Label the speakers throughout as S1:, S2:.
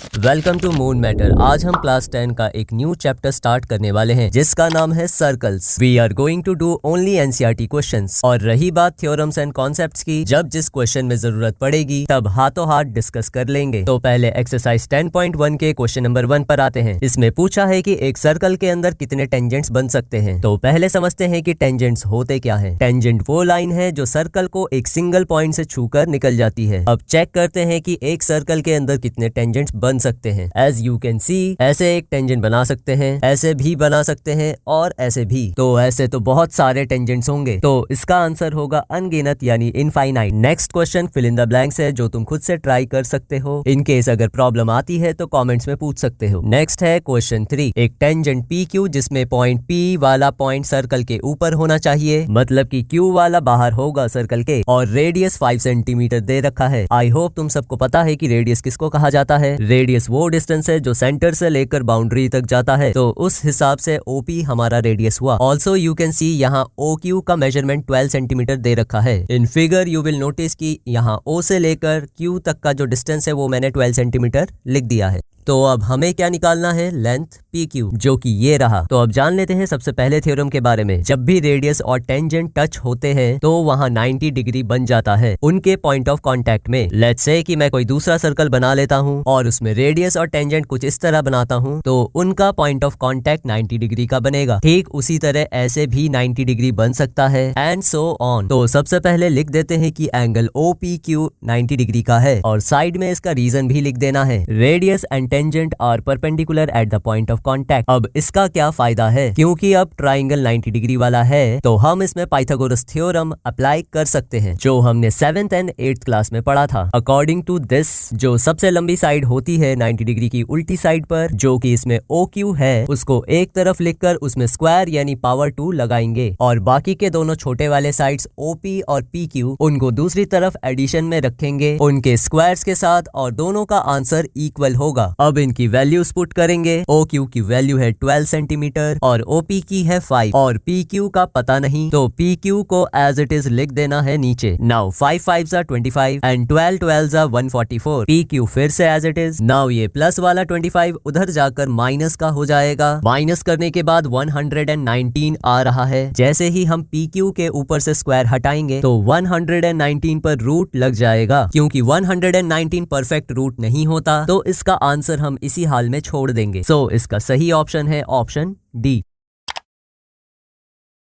S1: Welcome to moon matter. आज हम class 10 का एक न्यू चैप्टर स्टार्ट करने वाले हैं जिसका नाम है circles. We are going to do only NCERT questions. और रही बात थ्योरम्स एंड कॉन्सेप्ट्स की, जब जिस क्वेश्चन में जरूरत पड़ेगी तब हाथों हाथ डिस्कस कर लेंगे। तो पहले एक्सरसाइज 10.1 के क्वेश्चन नंबर 1 पर आते हैं। इसमें पूछा है कि एक सर्कल के अंदर कितने टेंजेंट्स बन सकते हैं। तो पहले समझते हैं कि टेंजेंट्स होते क्या है। टेंजेंट वो लाइन है जो सर्कल को एक सिंगल पॉइंट से छूकर निकल जाती है। अब चेक करते हैं कि एक सर्कल के अंदर कितने टेंजेंट्स बन सकते हैं। एज यू कैन सी, ऐसे एक टेंजेंट बना सकते हैं, ऐसे भी बना सकते हैं और ऐसे भी। तो ऐसे तो बहुत सारे टेंजेंट्स होंगे, तो इसका आंसर होगा अनगिनत यानी infinite. Next question fill in the blanks है जो तुम खुद से ट्राई कर सकते हो। इन केस अगर प्रॉब्लम आती है तो कमेंट्स में पूछ सकते हो। नेक्स्ट है क्वेश्चन 3, एक टेंजेंट पी क्यू जिसमें पॉइंट पी वाला पॉइंट सर्कल के ऊपर होना चाहिए, मतलब कि क्यू वाला बाहर होगा सर्कल के, और रेडियस 5 सेंटीमीटर दे रखा है। आई होप तुम सबको पता है कि रेडियस किसको कहा जाता है। रेडियस वो डिस्टेंस है जो सेंटर से लेकर बाउंड्री तक जाता है, तो उस हिसाब से ओपी हमारा रेडियस हुआ। ऑल्सो यू कैन सी यहाँ ओ क्यू का मेजरमेंट 12 सेंटीमीटर दे रखा है। In figure you will notice कि यहाँ ओ से लेकर क्यू तक का जो डिस्टेंस है वो मैंने 12 सेंटीमीटर लिख दिया है। तो अब हमें क्या निकालना है, लेंथ पी क्यू, जो कि ये रहा। तो अब जान लेते हैं सबसे पहले थ्योरम के बारे में। जब भी रेडियस और टेंजेंट टच होते हैं तो वहाँ 90 डिग्री बन जाता है उनके पॉइंट ऑफ कांटेक्ट में। लेट्स से कि मैं कोई दूसरा सर्कल बना लेता हूँ और उसमें रेडियस और टेंजेंट कुछ इस तरह बनाता हूँ, तो उनका पॉइंट ऑफ कांटेक्ट 90 डिग्री का बनेगा। ठीक उसी तरह ऐसे भी 90 डिग्री बन सकता है एंड सो ऑन। तो सबसे पहले लिख देते हैं कि angle O P Q 90 degree का है, और साइड में इसका रीजन भी लिख देना है। Radius and tangent are perpendicular at the point of contact. अब इसका क्या फायदा है, क्योंकि अब ट्राइंगल 90 डिग्री वाला है तो हम इसमें पाइथागोरस थ्योरम अप्लाई कर सकते हैं जो हमने 7th एंड 8th क्लास में पढ़ा था। अकॉर्डिंग टू दिस, जो सबसे लंबी साइड होती है 90 डिग्री की उल्टी साइड पर, जो कि इसमें ओ क्यू है, उसको एक तरफ लिखकर उसमें स्क्वायर यानी पावर 2 लगाएंगे, और बाकी के दोनों छोटे वाले साइड्स ओपी और पी क्यू उनको दूसरी तरफ एडिशन में रखेंगे उनके स्क्वायर्स के साथ, और दोनों का आंसर इक्वल होगा। अब इनकी वैल्यूज पुट करेंगे। ओ क्यू की वैल्यू है 12 सेंटीमीटर और ओपी की है 5, और पी क्यू का पता नहीं, तो पी क्यू को एज इट इज लिख देना है नीचे। Now 5 5s are 25 and 12 12s are 144। P Q फिर से एज इट इज। नाउ ये प्लस वाला 25 उधर जाकर माइनस का हो जाएगा। माइनस करने के बाद 119 आ रहा है। जैसे ही हम पी क्यू के ऊपर से स्क्वायर हटाएंगे तो 119 पर रूट लग जाएगा। क्योंकि 119 परफेक्ट रूट नहीं होता, तो इसका आंसर हम इसी हाल में छोड़ देंगे। सो इसका सही ऑप्शन है option D.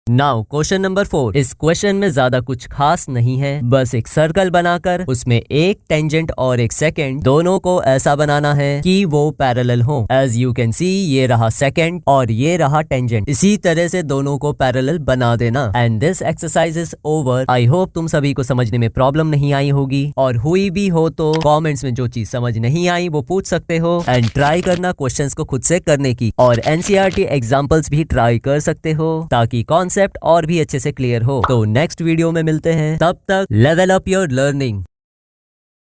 S1: Now question number 4। इस क्वेश्चन में ज्यादा कुछ खास नहीं है, बस एक सर्कल बनाकर उसमें एक टेंजेंट और एक सेकंड दोनों को ऐसा बनाना है कि वो पैरेलल हो। एज यू कैन सी, ये रहा सेकंड और ये रहा टेंजेंट। इसी तरह से दोनों को पैरेलल बना देना। And this exercise is over. I hope तुम सभी को समझने में प्रॉब्लम नहीं आई होगी, और हुई भी हो तो कॉमेंट्स में जो चीज समझ नहीं आई वो पूछ सकते हो। एंड ट्राई करना क्वेश्चंस को खुद से करने की, और एनसीईआरटी एग्जाम्पल्स भी ट्राई कर सकते हो ताकि कॉन्सेप्ट और भी अच्छे से क्लियर हो। तो नेक्स्ट वीडियो में मिलते हैं, तब तक लेवल अप योर लर्निंग।